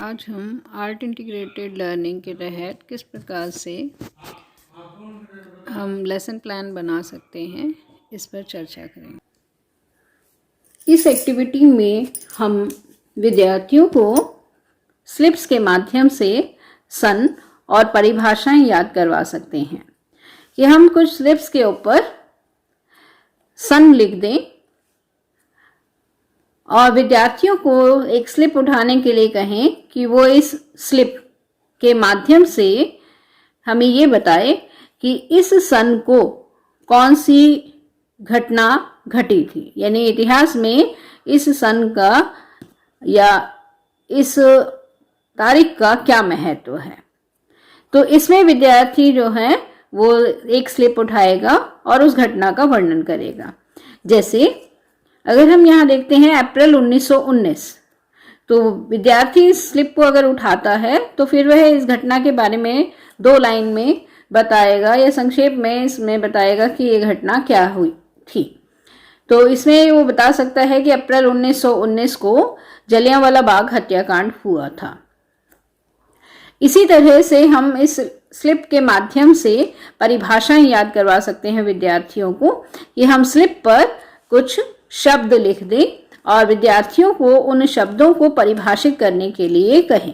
आज हम art integrated learning के तहत किस प्रकार से हम लेसन प्लान बना सकते हैं इस पर चर्चा करेंगे। इस एक्टिविटी में हम विद्यार्थियों को स्लिप्स के माध्यम से सन और परिभाषाएं याद करवा सकते हैं कि हम कुछ स्लिप्स के ऊपर सन लिख दें और विद्यार्थियों को एक स्लिप उठाने के लिए कहें कि वो इस स्लिप के माध्यम से हमें ये बताए कि इस सन को कौन सी घटना घटी थी, यानी इतिहास में इस सन का या इस तारीख का क्या महत्व है। तो इसमें विद्यार्थी जो है वो एक स्लिप उठाएगा और उस घटना का वर्णन करेगा। जैसे अगर हम यहाँ देखते हैं अप्रैल 1919, तो विद्यार्थी इस स्लिप को अगर उठाता है तो फिर वह इस घटना के बारे में 2 लाइन में बताएगा या संक्षेप में इसमें बताएगा कि ये घटना क्या हुई थी। तो इसमें वो बता सकता है कि अप्रैल 1919 को जलियांवाला बाग हत्याकांड हुआ था। इसी तरह से हम इस स्लिप के माध्यम से परिभाषाएं याद करवा सकते हैं विद्यार्थियों को कि हम स्लिप पर कुछ शब्द लिख दें और विद्यार्थियों को उन शब्दों को परिभाषित करने के लिए कहें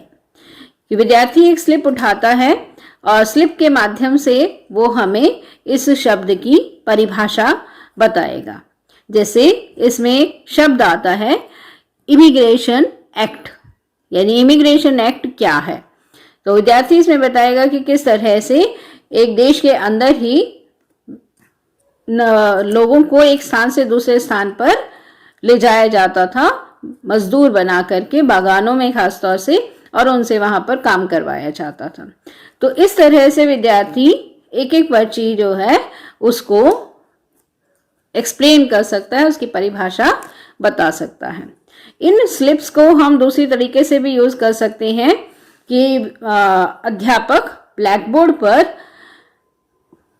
कि विद्यार्थी एक स्लिप उठाता है और स्लिप के माध्यम से वो हमें इस शब्द की परिभाषा बताएगा। जैसे इसमें शब्द आता है इमिग्रेशन एक्ट, यानी इमिग्रेशन एक्ट क्या है। तो विद्यार्थी इसमें बताएगा कि किस तरह से एक देश के अंदर ही लोगों को एक स्थान से दूसरे स्थान पर ले जाया जाता था, मजदूर बना करके बागानों में खासतौर से, और उनसे वहां पर काम करवाया जाता था। तो इस तरह से विद्यार्थी एक एक पर्ची जो है उसको एक्सप्लेन कर सकता है, उसकी परिभाषा बता सकता है। इन स्लिप्स को हम दूसरी तरीके से भी यूज कर सकते हैं कि अध्यापक ब्लैक बोर्ड पर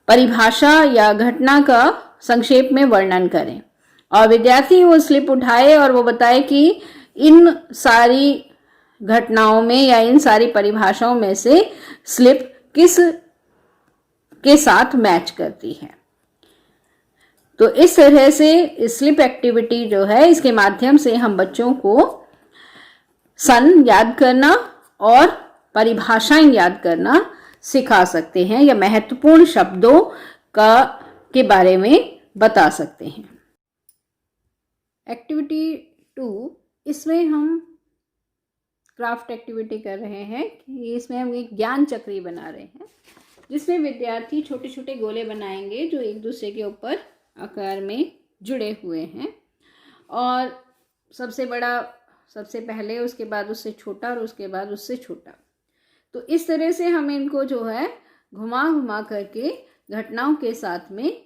परिभाषा या घटना का संक्षेप में वर्णन करें और विद्यार्थी वो स्लिप उठाए और वो बताए कि इन सारी घटनाओं में या इन सारी परिभाषाओं में से स्लिप किस के साथ मैच करती है। तो इस तरह से स्लिप एक्टिविटी जो है इसके माध्यम से हम बच्चों को सन याद करना और परिभाषाएं याद करना सिखा सकते हैं या महत्वपूर्ण शब्दों के बारे में बता सकते हैं। एक्टिविटी 2, इसमें हम क्राफ्ट एक्टिविटी कर रहे हैं कि इसमें हम एक ज्ञान चक्री बना रहे हैं जिसमें विद्यार्थी छोटे छोटे गोले बनाएंगे जो एक दूसरे के ऊपर आकार में जुड़े हुए हैं, और सबसे बड़ा सबसे पहले, उसके बाद उससे छोटा और उसके बाद उससे छोटा। तो इस तरह से हम इनको जो है घुमा घुमा करके घटनाओं के साथ में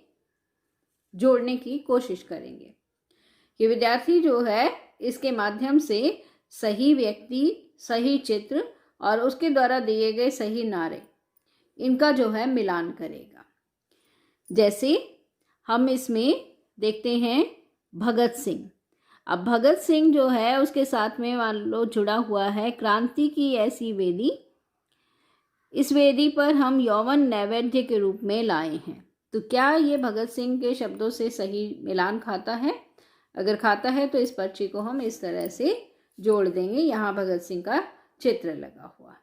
जोड़ने की कोशिश करेंगे कि विद्यार्थी जो है इसके माध्यम से सही व्यक्ति, सही चित्र और उसके द्वारा दिए गए सही नारे, इनका जो है मिलान करेगा। जैसे हम इसमें देखते हैं भगत सिंह। अब भगत सिंह जो है उसके साथ में मान लो जुड़ा हुआ है क्रांति की ऐसी वेदी, इस वेदी पर हम यौवन नैवेद्य के रूप में लाए हैं। तो क्या ये भगत सिंह के शब्दों से सही मिलान खाता है? अगर खाता है तो इस पर्ची को हम इस तरह से जोड़ देंगे, यहाँ भगत सिंह का चित्र लगा हुआ।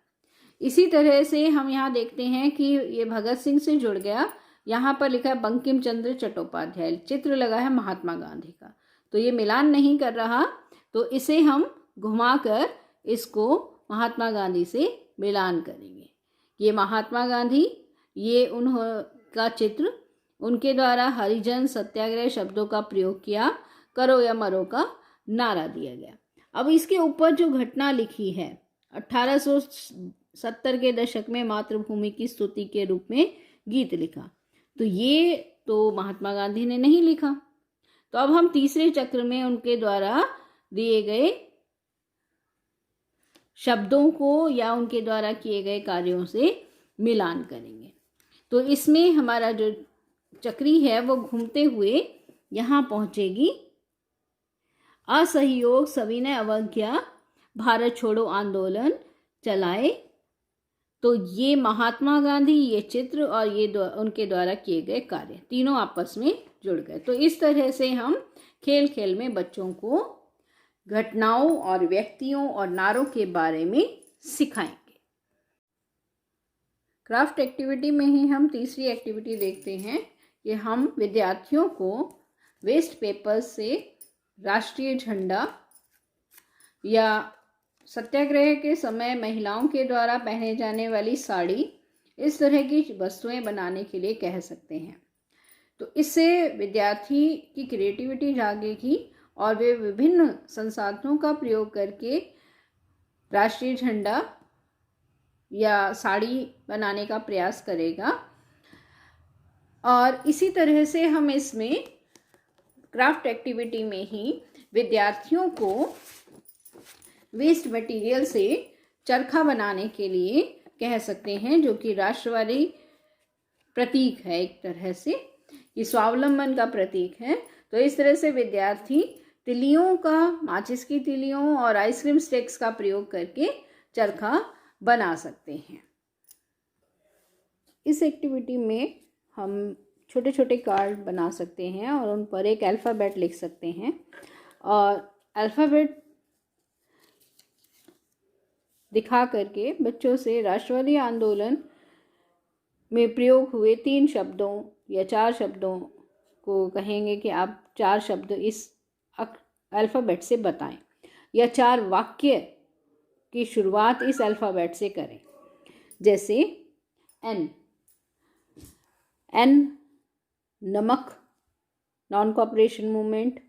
इसी तरह से हम यहाँ देखते हैं कि ये भगत सिंह से जुड़ गया, यहाँ पर लिखा है बंकिम चंद्र चट्टोपाध्याय, चित्र लगा है महात्मा गांधी का। तो ये मिलान नहीं कर रहा, तो इसे हम घुमाकर इसको महात्मा गांधी से मिलान करेंगे। ये महात्मा गांधी, ये उनका चित्र, उनके द्वारा हरिजन सत्याग्रह शब्दों का प्रयोग किया, करो या मरो का नारा दिया गया। अब इसके ऊपर जो घटना लिखी है 1870 के दशक में मातृभूमि की स्तुति के रूप में गीत लिखा, तो ये तो महात्मा गांधी ने नहीं लिखा। तो अब हम तीसरे चक्र में उनके द्वारा दिए गए शब्दों को या उनके द्वारा किए गए कार्यों से मिलान करेंगे। तो इसमें हमारा जो चक्री है वो घूमते हुए यहाँ पहुँचेगी। असहयोग, सविनय अवज्ञा, भारत छोड़ो आंदोलन, चलाए तो ये महात्मा गांधी, ये चित्र और ये उनके द्वारा किए गए कार्य तीनों आपस में जुड़ गए। तो इस तरह से हम खेल खेल में बच्चों को घटनाओं और व्यक्तियों और नारों के बारे में सिखाएंगे। क्राफ्ट एक्टिविटी में ही हम तीसरी एक्टिविटी देखते हैं कि हम विद्यार्थियों को वेस्ट पेपर से राष्ट्रीय झंडा या सत्याग्रह के समय महिलाओं के द्वारा पहने जाने वाली साड़ी, इस तरह की वस्तुएं बनाने के लिए कह सकते हैं। तो इससे विद्यार्थी की क्रिएटिविटी जागेगी और वे विभिन्न संसाधनों का प्रयोग करके राष्ट्रीय झंडा या साड़ी बनाने का प्रयास करेगा। और इसी तरह से हम इसमें क्राफ्ट एक्टिविटी में ही विद्यार्थियों को वेस्ट मटेरियल से चरखा बनाने के लिए कह सकते हैं, जो कि राष्ट्रवादी प्रतीक है, एक तरह से ये स्वावलंबन का प्रतीक है। तो इस तरह से विद्यार्थी तिलियों का, माचिस की तिलियों और आइसक्रीम स्टिक्स का प्रयोग करके चरखा बना सकते हैं। इस एक्टिविटी में हम छोटे छोटे कार्ड बना सकते हैं और उन पर एक अल्फ़ाबेट लिख सकते हैं और अल्फ़ाबेट दिखा करके बच्चों से राष्ट्रवादी आंदोलन में प्रयोग हुए 3 शब्दों या 4 शब्दों को कहेंगे कि आप 4 शब्द इस अल्फ़ाबेट से बताएं या 4 वाक्य की शुरुआत इस अल्फ़ाबेट से करें। जैसे एन, नमक, non cooperation movement,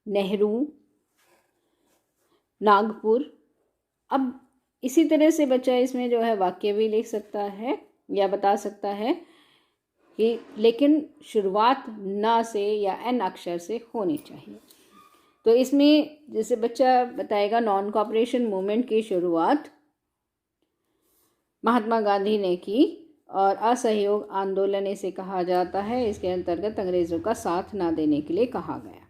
Nehru, Nagpur. अब इसी तरह से बच्चा इसमें जो है वाक्य भी लिख सकता है या बता सकता है कि लेकिन शुरुआत न से या एन अक्षर से होनी चाहिए। तो इसमें जैसे बच्चा बताएगा नॉन कोऑपरेशन मूवमेंट की शुरुआत महात्मा गांधी ने की और असहयोग आंदोलन इसे कहा जाता है। इसके अंतर्गत अंग्रेज़ों का साथ ना देने के लिए कहा गया।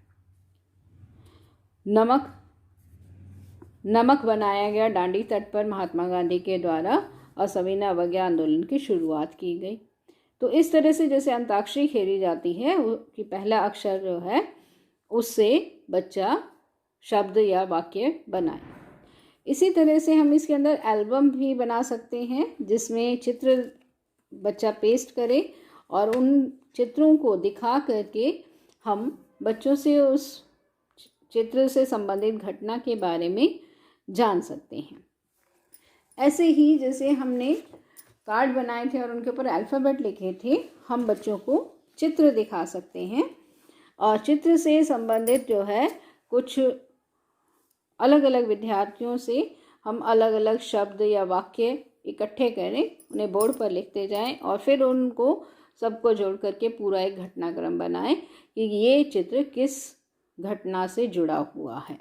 नमक बनाया गया डांडी तट पर महात्मा गांधी के द्वारा और सविनय अवज्ञा आंदोलन की शुरुआत की गई। तो इस तरह से जैसे अंताक्षरी खेली जाती है कि पहला अक्षर जो है उससे बच्चा शब्द या वाक्य बनाए। इसी तरह से हम इसके अंदर एल्बम भी बना सकते हैं जिसमें चित्र बच्चा पेस्ट करे और उन चित्रों को दिखा करके हम बच्चों से उस चित्र से संबंधित घटना के बारे में जान सकते हैं। ऐसे ही जैसे हमने कार्ड बनाए थे और उनके ऊपर अल्फ़ाबेट लिखे थे, हम बच्चों को चित्र दिखा सकते हैं और चित्र से संबंधित जो है कुछ अलग अलग विद्यार्थियों से हम अलग अलग शब्द या वाक्य इकट्ठे करें, उन्हें बोर्ड पर लिखते जाएं और फिर उनको सबको जोड़ करके पूरा एक घटनाक्रम बनाएं कि ये चित्र किस घटना से जुड़ा हुआ है।